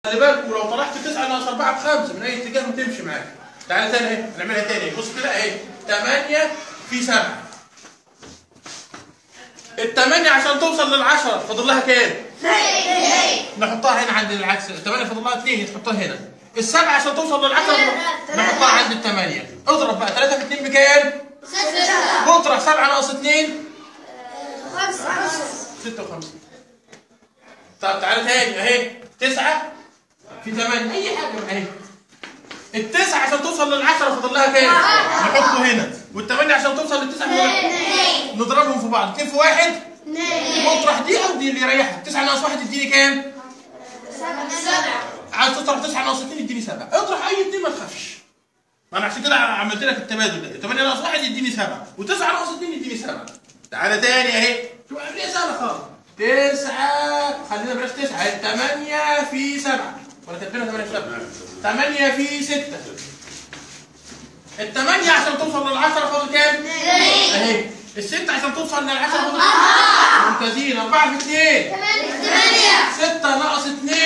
خلي بالكم لو طرحت 9 ناقص 4 ب5 من اي اتجاه وتمشي معاك. تعالى تاني اهي هنعملها تاني. بص كده اهي 8 في 7. ال8 عشان توصل لل10 فاضل لها كام؟ 2. نحطها هنا عند العكس. ال8 فاضل لها 2 تحطها هنا. ال7 عشان توصل لل10 نحطها عند ال8. اضرب بقى 3 في 2 بكام؟ 6. واطرح 7 ناقص 2 5. 56. طب تعالى تاني اهي 9 في 8 اي حاجه اهي. ال9 عشان توصل لل10 فاضل لها كام؟ نحطه هنا. وال8 عشان توصل لل9 نضربهم في بعض. 2 في 1 واطرح دي او دي اللي يريحك. 9 ناقص 1 يديني كام؟ 7. عايز تطرح 9 ناقص 2 يديني 7. اطرح اي 2 ما تخافش. ما انا عشان كده عملت لك التبادل ده. 8 ناقص 1 يديني 7 و9 ناقص 2 يديني 7. تعالى تاني اهي. شوف عمليه سهله خالص. 9 خلينا بلاش 9 8 في 7 ولا كاتبينها 8 في 7 8 في 6. ال8 عشان توصل لل10 فاضل كام؟ 2 اهي. ال6 عشان توصل لل10 فاضل ممتازين. 4 في 2 8. 6 ناقص